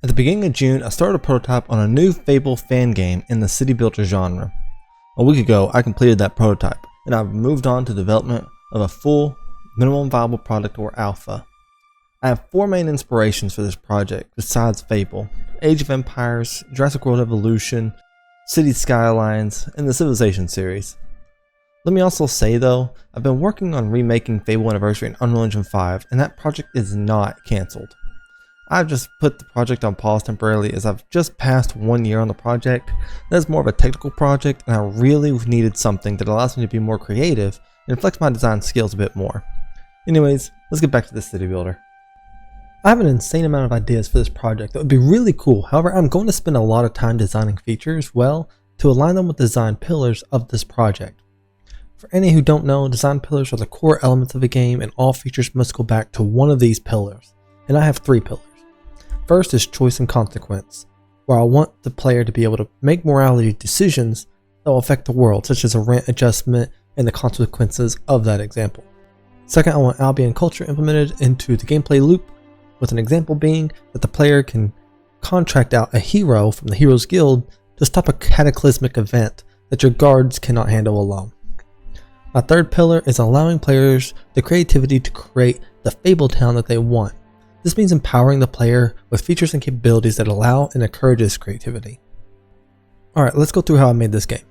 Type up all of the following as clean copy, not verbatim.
At the beginning of June, I started a prototype on a new Fable fan game in the city builder genre. A week ago, I completed that prototype, and I've moved on to development of a full, minimum viable product or alpha. I have 4 main inspirations for this project besides Fable: Age of Empires, Jurassic World Evolution, City Skylines, and the Civilization series. Let me also say though, I've been working on remaking Fable Anniversary in Unreal Engine 5, and that project is not cancelled. I've just put the project on pause temporarily as I've just passed 1 year on the project. That's more of a technical project, and I really needed something that allows me to be more creative and flex my design skills a bit more. Anyways, let's get back to this city builder. I have an insane amount of ideas for this project that would be really cool. However, I'm going to spend a lot of time designing features well to align them with the design pillars of this project. For any who don't know, design pillars are the core elements of a game, and all features must go back to one of these pillars. And I have 3 pillars. First is choice and consequence, where I want the player to be able to make morality decisions that will affect the world, such as a rent adjustment and the consequences of that example. Second, I want Albion culture implemented into the gameplay loop, with an example being that the player can contract out a hero from the Heroes Guild to stop a cataclysmic event that your guards cannot handle alone. My third pillar is allowing players the creativity to create the Fable town that they want. This means empowering the player with features and capabilities that allow and encourages creativity. Alright, let's go through how I made this game.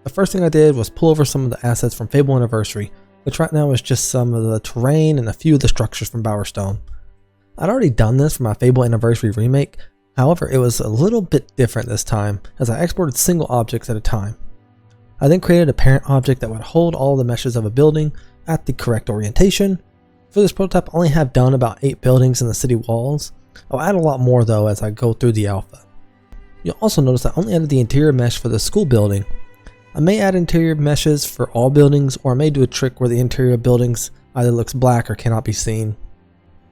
The first thing I did was pull over some of the assets from Fable Anniversary, which right now is just some of the terrain and a few of the structures from Bowerstone. I'd already done this for my Fable Anniversary remake, however it was a little bit different this time as I exported single objects at a time. I then created a parent object that would hold all the meshes of a building at the correct orientation. For this prototype, I only have done about 8 buildings in the city walls. I'll add a lot more though as I go through the alpha. You'll also notice I only added the interior mesh for the school building. I may add interior meshes for all buildings, or I may do a trick where the interior buildings either looks black or cannot be seen.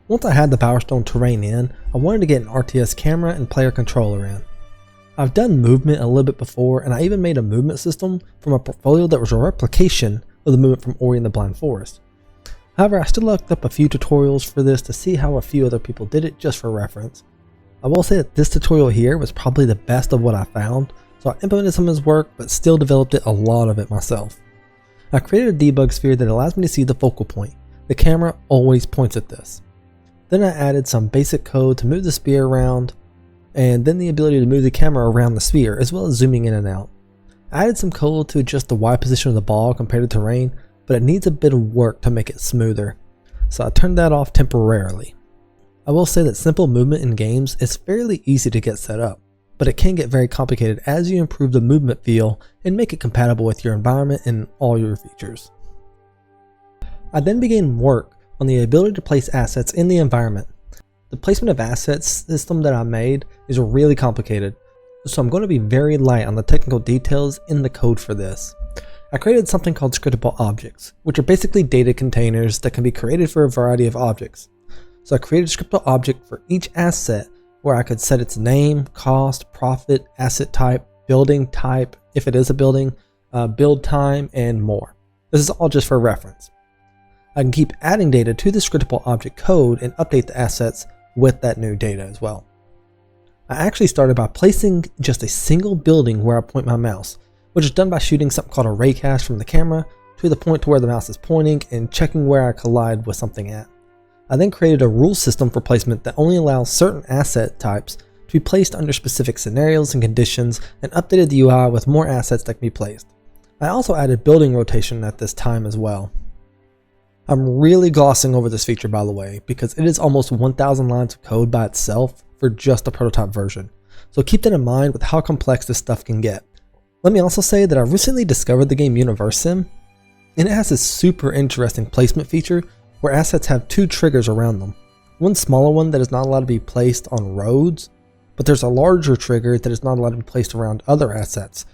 Once I had the Bowerstone terrain in, I wanted to get an RTS camera and player controller in. I've done movement a little bit before, and I even made a movement system from a portfolio that was a replication of the movement from Ori and the Blind Forest. However, I still looked up a few tutorials for this to see how a few other people did it just for reference. I will say that this tutorial here was probably the best of what I found, so I implemented some of his work but still developed a lot of it myself. I created a debug sphere that allows me to see the focal point. The camera always points at this. Then I added some basic code to move the sphere around, and then the ability to move the camera around the sphere as well as zooming in and out. I added some code to adjust the Y position of the ball compared to terrain, but it needs a bit of work to make it smoother, so I turned that off temporarily. I will say that simple movement in games is fairly easy to get set up, but it can get very complicated as you improve the movement feel and make it compatible with your environment and all your features. I then began work on the ability to place assets in the environment. The placement of assets system that I made is really complicated, so I'm going to be very light on the technical details in the code for this. I created something called scriptable objects, which are basically data containers that can be created for a variety of objects. So I created a scriptable object for each asset where I could set its name, cost, profit, asset type, building type, if it is a building, build time, and more. This is all just for reference. I can keep adding data to the scriptable object code and update the assets with that new data as well. I actually started by placing just a single building where I point my mouse, which is done by shooting something called a raycast from the camera to the point to where the mouse is pointing and checking where I collide with something at. I then created a rule system for placement that only allows certain asset types to be placed under specific scenarios and conditions, and updated the UI with more assets that can be placed. I also added building rotation at this time as well. I'm really glossing over this feature by the way, because it is almost 1,000 lines of code by itself for just the prototype version, so keep that in mind with how complex this stuff can get. Let me also say that I recently discovered the game Universe Sim, and it has this super interesting placement feature where assets have 2 triggers around them. One smaller one that is not allowed to be placed on roads, but there's a larger trigger that is not allowed to be placed around other assets.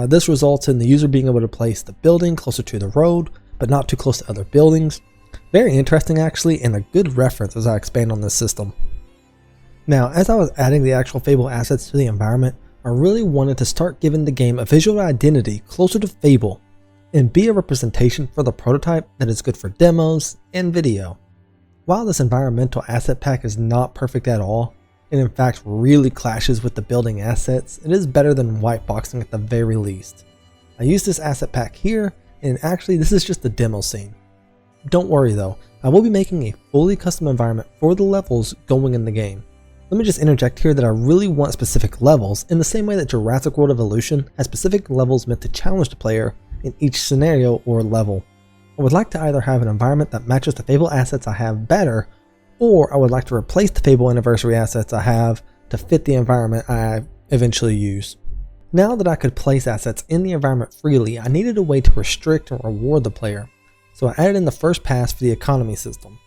This results in the user being able to place the building closer to the road, but not too close to other buildings. Very interesting actually, and a good reference as I expand on this system. Now, as I was adding the actual Fable assets to the environment, I really wanted to start giving the game a visual identity closer to Fable, and be a representation for the prototype that is good for demos and video. While this environmental asset pack is not perfect at all, and in fact really clashes with the building assets, it is better than white boxing at the very least. I used this asset pack here, and actually this is just the demo scene. Don't worry though, I will be making a fully custom environment for the levels going in the game. Let me just interject here that I really want specific levels in the same way that Jurassic World Evolution has specific levels meant to challenge the player in each scenario or level. I would like to either have an environment that matches the Fable assets I have better, or I would like to replace the Fable Anniversary assets I have to fit the environment I eventually use. Now that I could place assets in the environment freely, I needed a way to restrict and reward the player, so I added in the first pass for the economy system.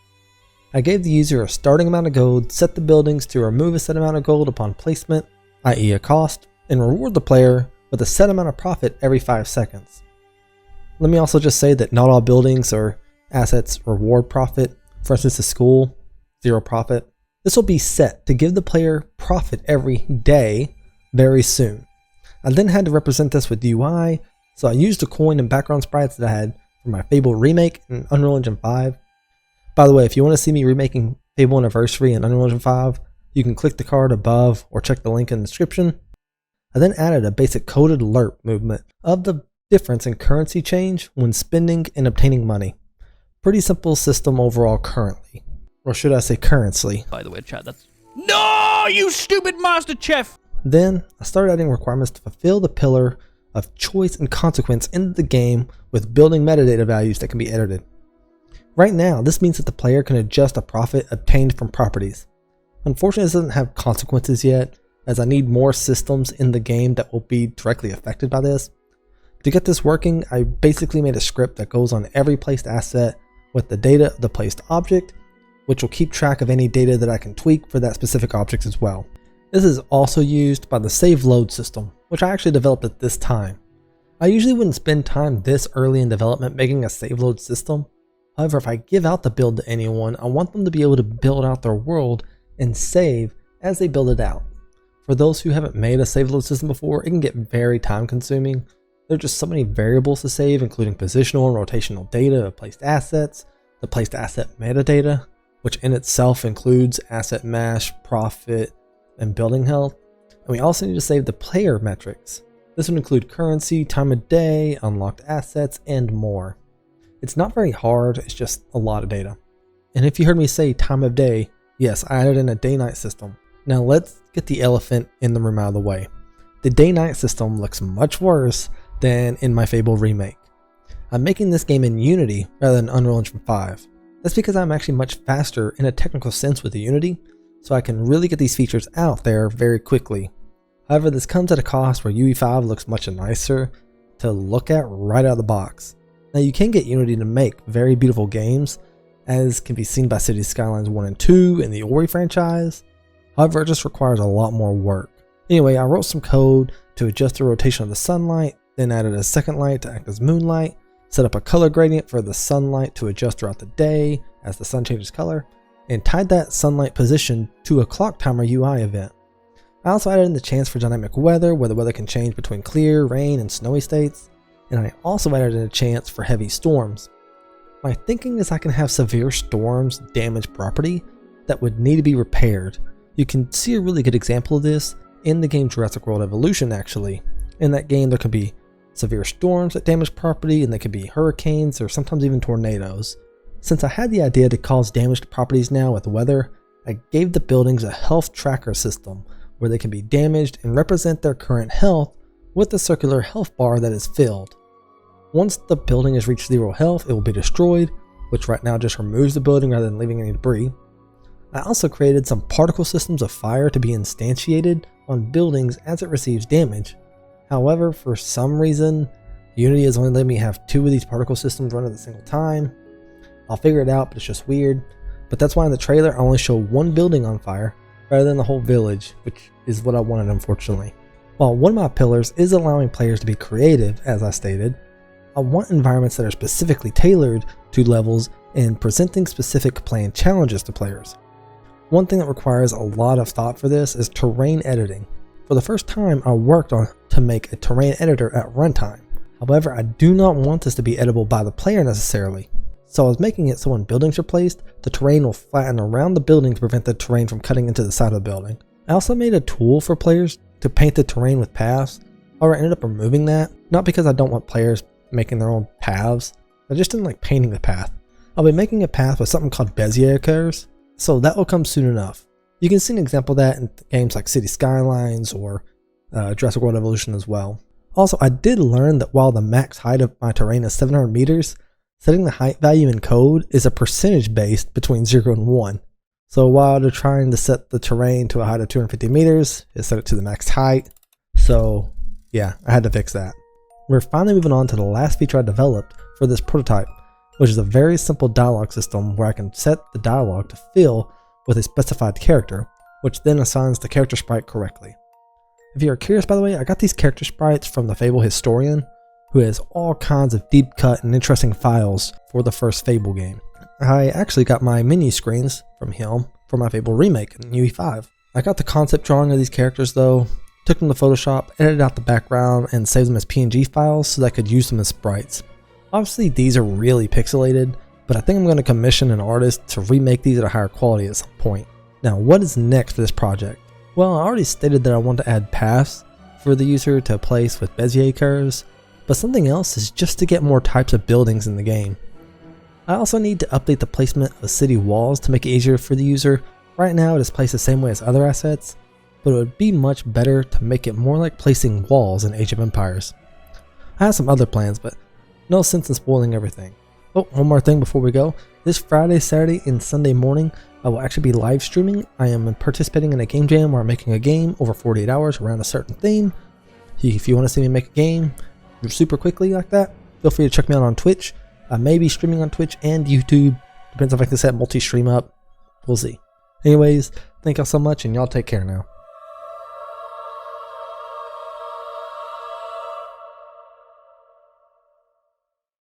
I gave the user a starting amount of gold, set the buildings to remove a set amount of gold upon placement, i.e. a cost, and reward the player with a set amount of profit every 5 seconds. Let me also just say that not all buildings or assets reward profit. For instance, a school, 0 profit. This will be set to give the player profit every day very soon. I then had to represent this with UI, so I used the coin and background sprites that I had for my Fable remake in Unreal Engine 5. By the way, if you want to see me remaking Fable Anniversary in Unreal Engine 5, you can click the card above or check the link in the description. I then added a basic coded alert movement of the difference in currency change when spending and obtaining money. Pretty simple system overall currently. Or should I say currently. By the way, chat, that's... No, you stupid master chef! Then, I started adding requirements to fulfill the pillar of choice and consequence into the game with building metadata values that can be edited. Right now, this means that the player can adjust a profit obtained from properties. Unfortunately, this doesn't have consequences yet, as I need more systems in the game that will be directly affected by this. To get this working, I basically made a script that goes on every placed asset with the data of the placed object, which will keep track of any data that I can tweak for that specific object as well. This is also used by the save load system, which I actually developed at this time. I usually wouldn't spend time this early in development making a save load system. However, if I give out the build to anyone, I want them to be able to build out their world and save as they build it out. For those who haven't made a save load system before, it can get very time consuming. There are just so many variables to save, including positional and rotational data of placed assets, the placed asset metadata, which in itself includes asset mash, profit, and building health. And we also need to save the player metrics. This would include currency, time of day, unlocked assets, and more. It's not very hard, it's just a lot of data. And if you heard me say time of day, yes, I added in a day-night system. Now let's get the elephant in the room out of the way. The day-night system looks much worse than in my Fable remake. I'm making this game in Unity rather than Unreal Engine 5. That's because I'm actually much faster in a technical sense with the Unity, so I can really get these features out there very quickly. However, this comes at a cost where UE5 looks much nicer to look at right out of the box. Now you can get Unity to make very beautiful games, as can be seen by Cities Skylines 1 and 2 in the Ori franchise. However, it just requires a lot more work. Anyway, I wrote some code to adjust the rotation of the sunlight, then added a second light to act as moonlight, set up a color gradient for the sunlight to adjust throughout the day as the sun changes color, and tied that sunlight position to a clock timer UI event. I also added in the chance for dynamic weather, where the weather can change between clear, rain, and snowy states, and I also added in a chance for heavy storms. My thinking is I can have severe storms damage property that would need to be repaired. You can see a really good example of this in the game Jurassic World Evolution actually. In that game there can be severe storms that damage property, and they can be hurricanes or sometimes even tornadoes. Since I had the idea to cause damage to properties now with weather, I gave the buildings a health tracker system where they can be damaged and represent their current health with a circular health bar that is filled. Once the building has reached 0 health, it will be destroyed, which right now just removes the building rather than leaving any debris. I also created some particle systems of fire to be instantiated on buildings as it receives damage. However, for some reason, Unity has only let me have 2 of these particle systems run at a single time. I'll figure it out, but it's just weird. But that's why in the trailer I only show 1 building on fire rather than the whole village, which is what I wanted unfortunately. While one of my pillars is allowing players to be creative, as I stated, I want environments that are specifically tailored to levels and presenting specific planned challenges to players. One thing that requires a lot of thought for this is terrain editing. For the first time, I worked on to make a terrain editor at runtime. However, I do not want this to be editable by the player necessarily. So I was making it so when buildings are placed, the terrain will flatten around the building to prevent the terrain from cutting into the side of the building. I also made a tool for players to paint the terrain with paths. However, I ended up removing that, not because I don't want players making their own paths, I just didn't like painting the path. I'll be making a path with something called Bezier curves, so that will come soon enough. You can see an example of that in games like City Skylines or Jurassic World Evolution as well. Also, I did learn that while the max height of my terrain is 700 meters, setting the height value in code is a percentage based between 0 and 1. So while they're trying to set the terrain to a height of 250 meters, it set it to the max height. So yeah, I had to fix that. We're finally moving on to the last feature I developed for this prototype, which is a very simple dialogue system where I can set the dialogue to fill with a specified character, which then assigns the character sprite correctly. If you are curious, by the way, I got these character sprites from the Fable historian, who has all kinds of deep cut and interesting files for the first Fable game. I actually got my menu screens from him for my Fable remake in UE5. I got the concept drawing of these characters though, took them to Photoshop, edited out the background, and saved them as PNG files so that I could use them as sprites. Obviously these are really pixelated, but I think I'm going to commission an artist to remake these at a higher quality at some point. Now, what is next for this project? Well, I already stated that I want to add paths for the user to place with Bezier curves, but something else is just to get more types of buildings in the game. I also need to update the placement of city walls to make it easier for the user. Right now it is placed the same way as other assets, but it would be much better to make it more like placing walls in Age of Empires. I have some other plans, but no sense in spoiling everything. Oh, one more thing before we go. This Friday, Saturday, and Sunday morning, I will actually be live streaming. I am participating in a game jam where I'm making a game over 48 hours around a certain theme. If you want to see me make a game super quickly like that, feel free to check me out on Twitch. I may be streaming on Twitch and YouTube. Depends if I can set multi-stream up. We'll see. Anyways, thank y'all so much, and y'all take care now.